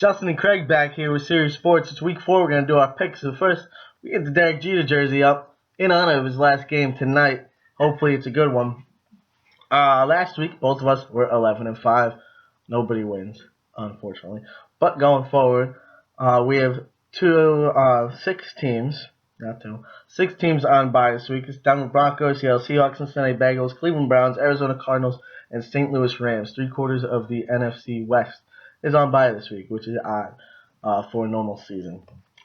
Justin and Craig back here with Serious Sports. It's week 4. We're going to do our picks. So first, we get the Derek Jeter jersey up in honor of his last game tonight. Hopefully it's a good one. Last week, both of us were 11-5. Nobody wins, unfortunately. But going forward, we have 6 teams. Not 2. 6 teams on bye this week. It's Denver Broncos, Seattle Seahawks, Cincinnati Bengals, Cleveland Browns, Arizona Cardinals, and St. Louis Rams. 3/4 of the NFC West is on bye this week, which is odd for a normal season.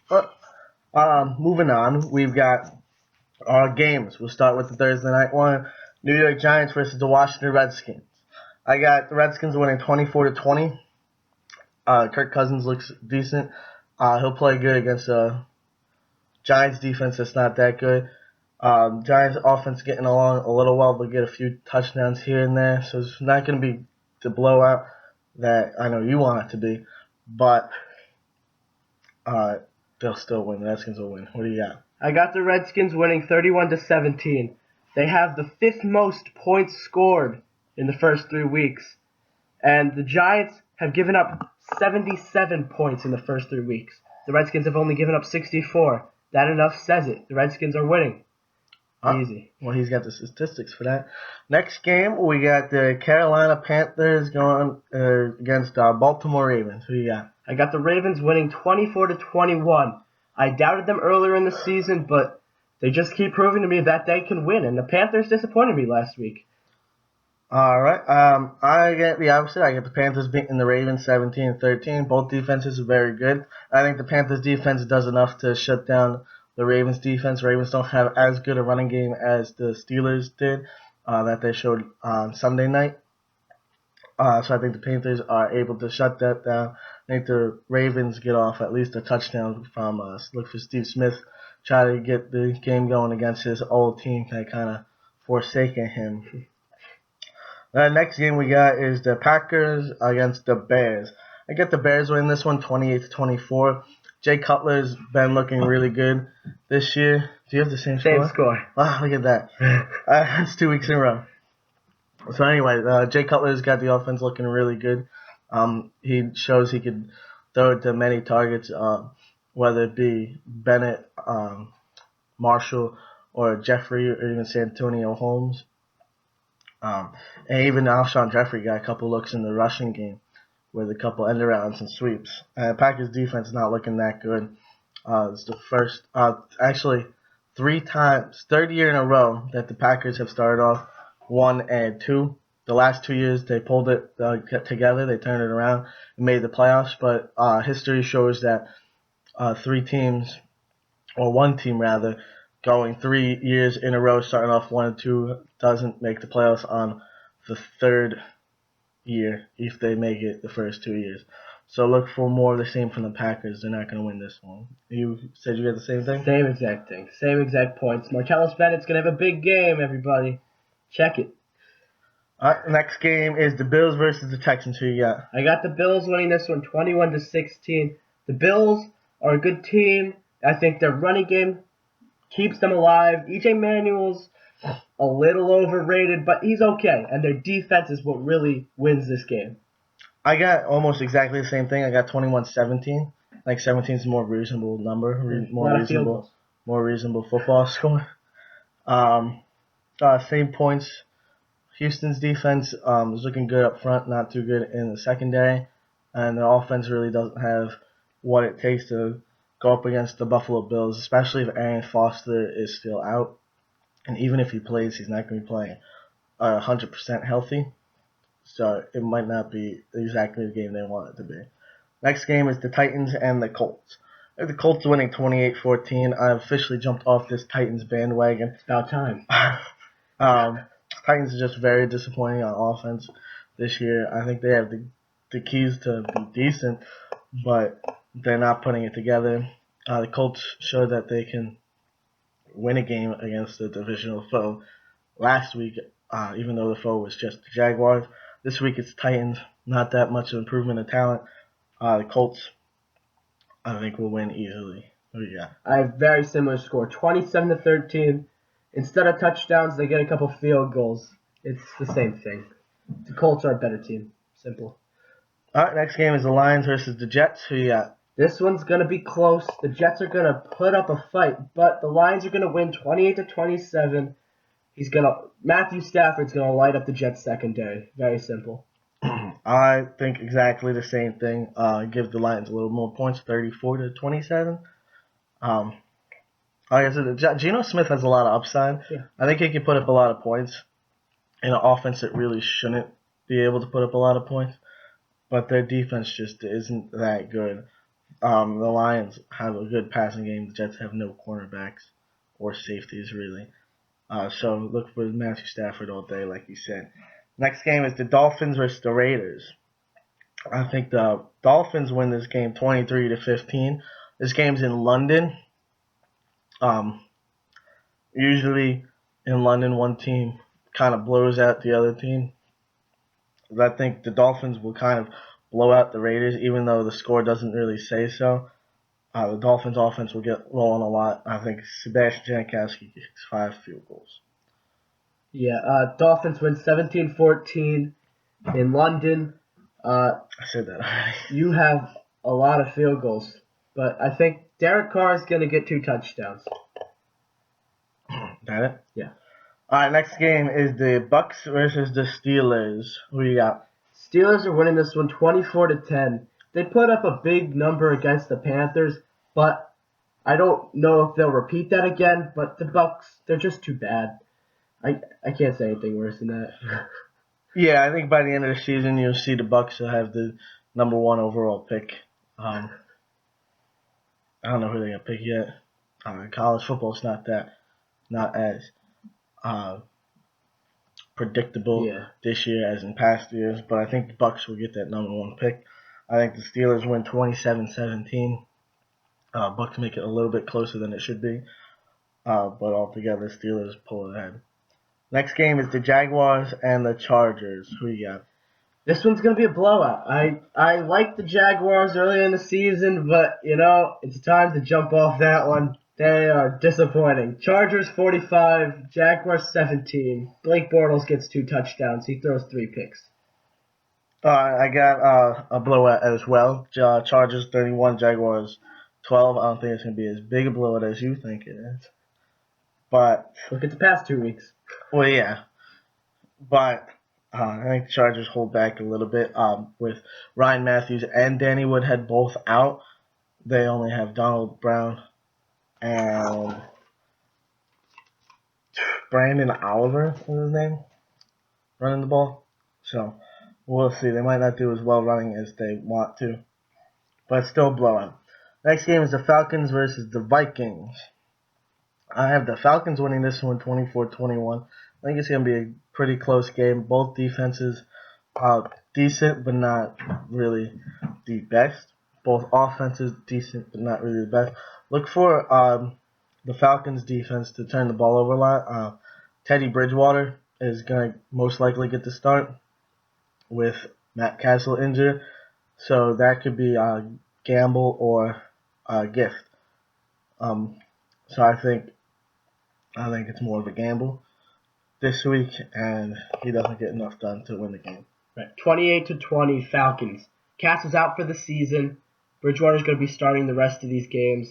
But moving on, we've got our games. We'll start with the Thursday night one. New York Giants versus the Washington Redskins. I got the Redskins winning 24-20. Kirk Cousins looks decent. He'll play good against the Giants defense that's not that good. Giants offense getting along a little well. They'll get a few touchdowns here and there, so it's not going to be the blowout that I know you want it to be, but they'll still win. The Redskins will win. What do you got? I got the Redskins winning 31-17. They have the 5th most points scored in the first 3 weeks, and the Giants have given up 77 points in the first 3 weeks. The Redskins have only given up 64. That enough says it. The Redskins are winning. Easy. Well, he's got the statistics for that. Next game, we got the Carolina Panthers going against Baltimore Ravens. Who you got? I got the Ravens winning 24-21. I doubted them earlier in the season, but they just keep proving to me that they can win, and the Panthers disappointed me last week. All right. I get the opposite. I get the Panthers beating the Ravens 17-13. Both defenses are very good. I think the Panthers defense does enough to shut down the Ravens defense. Ravens don't have as good a running game as the Steelers did that they showed on Sunday night. So I think the Panthers are able to shut that down. I think the Ravens get off at least a touchdown from look for Steve Smith, try to get the game going against his old team that kind of forsaken him. The next game we got is the Packers against the Bears. I get the Bears winning this one 28-24. Jay Cutler's been looking really good this year. Do you have the same score? Same score. Wow, look at that. That's 2 weeks in a row. So anyway, Jay Cutler's got the offense looking really good. He shows he could throw it to many targets, whether it be Bennett, Marshall, or Jeffrey, or even Santonio Holmes. And even Alshon Jeffrey got a couple looks in the rushing game with a couple end-arounds and sweeps. Packers defense not looking that good. It's the first, actually, 3 times, third year in a row that the Packers have started off 1-2. The last 2 years they pulled it together, they turned it around and made the playoffs. But history shows that 3 teams, or 1 team rather, going 3 years in a row, starting off 1-2, doesn't make the playoffs on the 3rd year if they make it the first 2 years. So look for more of the same from the Packers. They're not going to win this one. You said you got the same thing? Same exact thing. Same exact points. Martellus Bennett's going to have a big game, everybody. Check it. All right, next game is the Bills versus the Texans. Who you got? I got the Bills winning this one 21-16. The Bills are a good team. I think their running game keeps them alive. E.J. Manuel's a little overrated, but he's okay. And their defense is what really wins this game. I got almost exactly the same thing. I got 21-17. Like 17 is a more reasonable number, more reasonable football score. Same points. Houston's defense is looking good up front, not too good in the secondary, and the offense really doesn't have what it takes to go up against the Buffalo Bills, especially if Arian Foster is still out. And even if he plays, he's not going to be playing 100% healthy. So it might not be exactly the game they want it to be. Next game is the Titans and the Colts. The Colts winning 28-14. I officially jumped off this Titans bandwagon. It's about time. Titans are just very disappointing on offense this year. I think they have the keys to be decent, but they're not putting it together. The Colts showed that they can win a game against the divisional foe last week, even though the foe was just the Jaguars. This week it's Titans, not that much of improvement in talent. The Colts, I think, will win easily. What do you got? I have very similar score, 27-13. Instead of touchdowns, they get a couple field goals. It's the same thing. The Colts are a better team. Simple. All right, next game is the Lions versus the Jets. Who you got? This one's going to be close. The Jets are going to put up a fight, but the Lions are going to win 28-27. Matthew Stafford's going to light up the Jets secondary. Very simple. I think exactly the same thing. Give the Lions a little more points, 34-27. Like I said, Geno Smith has a lot of upside. Yeah. I think he can put up a lot of points in an offense that really shouldn't be able to put up a lot of points. But their defense just isn't that good. The Lions have a good passing game. The Jets have no cornerbacks or safeties, really. So look for Matthew Stafford all day, like you said. Next game is the Dolphins versus the Raiders. I think the Dolphins win this game 23-15. This game's in London. Usually in London, one team kind of blows out the other team. I think the Dolphins will kind of blow out the Raiders, even though the score doesn't really say so. The Dolphins' offense will get rolling a lot. I think Sebastian Janikowski kicks 5 field goals. Yeah, Dolphins win 17-14 in London. I said that already. You have a lot of field goals, but I think Derek Carr is going to get 2 touchdowns. That it? Yeah. All right, next game is the Bucs versus the Steelers. Who you got? Steelers are winning this one 24-10. They put up a big number against the Panthers, but I don't know if they'll repeat that again. But the Bucs, they're just too bad. I can't say anything worse than that. Yeah, I think by the end of the season you'll see the Bucs will have the number 1 overall pick. I don't know who they're gonna pick yet. College football's not as predictable this year as in past years, but I think the Bucs will get that number 1 pick. I think the Steelers win 27-17. Bucs make it a little bit closer than it should be, but altogether Steelers pull ahead. Next game is the Jaguars and the Chargers. Who you got? This one's going to be a blowout. I liked the Jaguars earlier in the season, but, it's time to jump off that one. They are disappointing. Chargers 45, Jaguars 17. Blake Bortles gets 2 touchdowns. He throws 3 picks. I got a blowout as well. Chargers 31, Jaguars 12. I don't think it's going to be as big a blowout as you think it is. But look at the past 2 weeks. Well, yeah. But I think the Chargers hold back a little bit. With Ryan Matthews and Danny Woodhead both out, they only have Donald Brown and Brandon Oliver, was his name, running the ball. So we'll see. They might not do as well running as they want to, but still blowout. Next game is the Falcons versus the Vikings. I have the Falcons winning this one 24-21. I think it's going to be a pretty close game. Both defenses decent, but not really the best. Both offenses decent, but not really the best. Look for the Falcons defense to turn the ball over a lot. Teddy Bridgewater is going to most likely get the start with Matt Castle injured. So that could be a gamble or a gift. So I think it's more of a gamble this week, and he doesn't get enough done to win the game. Right, 28-20 Falcons. Castle's out for the season. Bridgewater's going to be starting the rest of these games.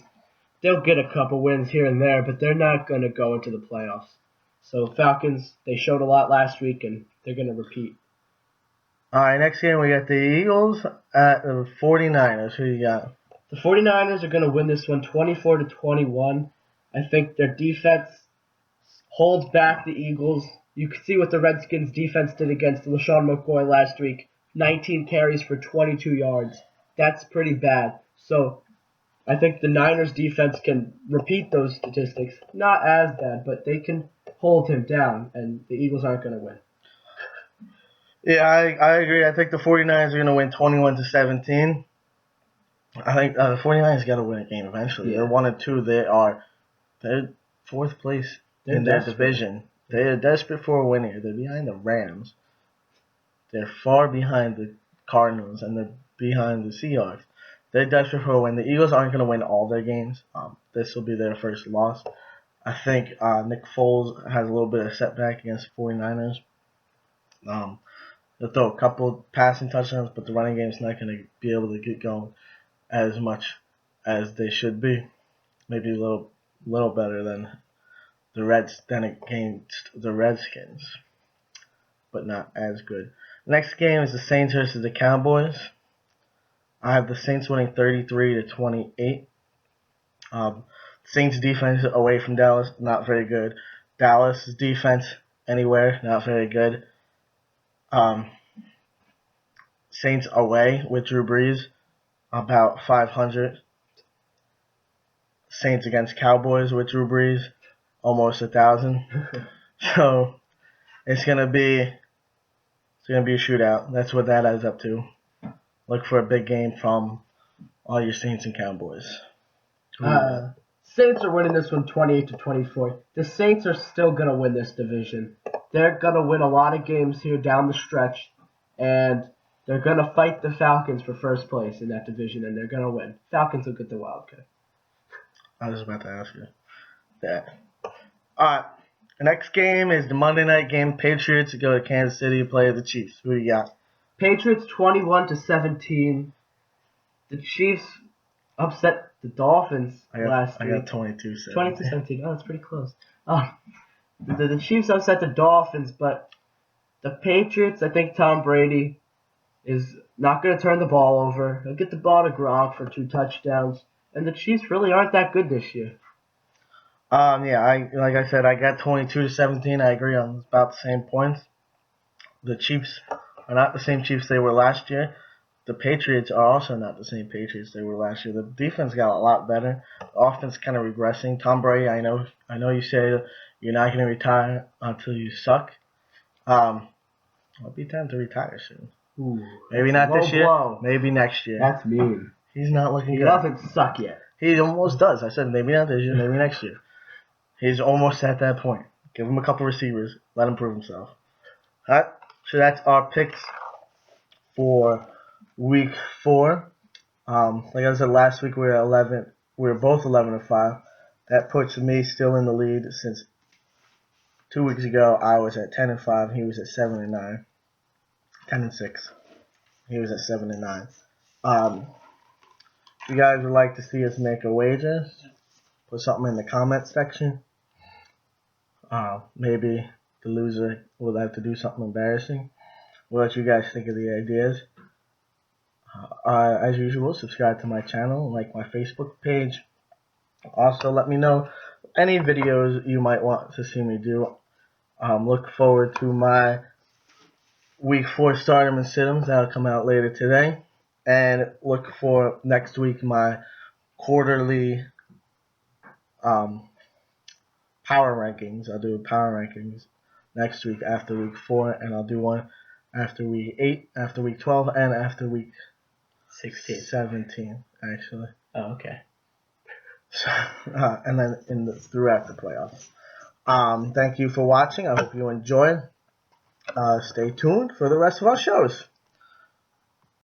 They'll get a couple wins here and there, but they're not going to go into the playoffs. So Falcons, they showed a lot last week, and they're going to repeat. All right, next game we got the Eagles at the 49ers. Who you got? The 49ers are going to win this one 24-21. I think their defense holds back the Eagles. You can see what the Redskins' defense did against LaShawn McCoy last week. 19 carries for 22 yards. That's pretty bad. So I think the Niners' defense can repeat those statistics. Not as bad, but they can hold him down, and the Eagles aren't going to win. Yeah, I agree. I think the 49ers are going to win 21-17. I think the 49ers got to win a game eventually. Yeah. They're 1-2. They're 4th place in their division. They're desperate for a win here. They're behind the Rams. They're far behind the Cardinals, and they're behind the Seahawks. They're desperate for a win. The Eagles aren't going to win all their games. This will be their first loss. I think Nick Foles has a little bit of setback against the 49ers. They'll throw a couple passing touchdowns, but the running game's not going to be able to get going as much as they should be. Maybe a little better than against the Redskins, but not as good. Next game is the Saints versus the Cowboys. I have the Saints winning 33-28. Saints defense away from Dallas, not very good. Dallas defense anywhere, not very good. Saints away with Drew Brees, about 500. Saints against Cowboys with Drew Brees, almost 1,000. So it's gonna be a shootout. That's what that adds up to. Look for a big game from all your Saints and Cowboys. Saints are winning this one 28-24. The Saints are still gonna win this division. They're gonna win a lot of games here down the stretch, and they're gonna fight the Falcons for first place in that division, and they're gonna win. Falcons will get the wild card. I was about to ask you that. Alright. The next game is the Monday night game. Patriots go to Kansas City to play the Chiefs. Who do you got? Patriots 21-17. The Chiefs upset the Dolphins last week. I got 22-17. 22-17. Oh, that's pretty close. The Chiefs upset the Dolphins, but the Patriots, I think Tom Brady is not going to turn the ball over. He'll get the ball to Gronk for 2 touchdowns. And the Chiefs really aren't that good this year. Like I said, I got 22-17. I agree on about the same points. The Chiefs are not the same Chiefs they were last year. The Patriots are also not the same Patriots they were last year. The defense got a lot better. The offense kind of regressing. Tom Brady, I know you say you're not going to retire until you suck. It'll be time to retire soon. Ooh, maybe not this year. Blow. Maybe next year. That's mean. He's not looking good. He doesn't suck yet. He almost does. I said maybe not this year, maybe next year. He's almost at that point. Give him a couple receivers. Let him prove himself. All right. So that's our picks for week 4. Like I said last week, we were both 11-5. That puts me still in the lead since 2 weeks ago I was at 10-5. He was at 7-9. 10-6. He was at 7-9. If you guys would like to see us make a wager, put something in the comment section. Maybe the loser will have to do something embarrassing. We'll let you guys think of the ideas. As usual, subscribe to my channel, like my Facebook page. Also, let me know any videos you might want to see me do. Look forward to my week 4 stardom and sit-ems. That'll come out later today. And look for next week my quarterly power rankings. I'll do power rankings next week after week 4, and I'll do one after week 8, after week 12, and after week 17, actually. Oh, okay. So, and then throughout the playoffs. Thank you for watching. I hope you enjoyed. Stay tuned for the rest of our shows.